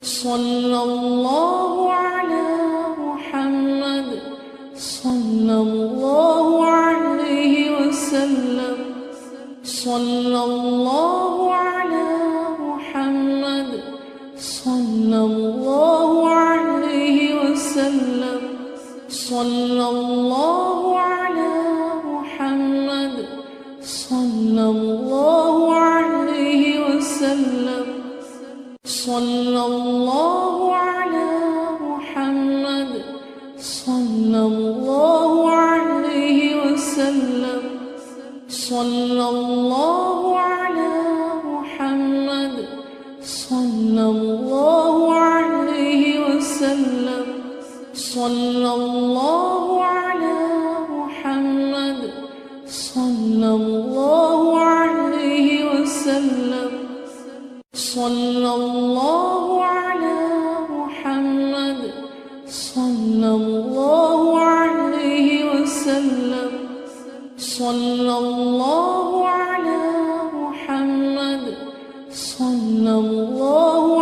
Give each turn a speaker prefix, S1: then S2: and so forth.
S1: सल्लल्लाहु अला मुहम्मद सल्लल्लाहु अलैहि वसल्लम सल्लल्लाहु अला मुहम्मद सल्लल्लाहु अलैहि वसल्लम सल्लल्लाहु अला मुहम्मद सल्लल्लाहु अलैहि वसल्लम सल्लल्लाहु अला मुहम्मद सल्लल्लाहु अलैहि वसल्लम सल्लल्लाहु अला मुहम्मद सल्लल्लाहु अलैहि वसल्लम सल्लल्लाहु अला मुहम्मद सल्लल्लाहु अलैहि वसल्लम सल्लल्लाहु अला मुहम्मद सल्लल्लाहु अलैहि वसल्लम सल्लल्लाहु अला मुहम्मद सल्लल्लाहु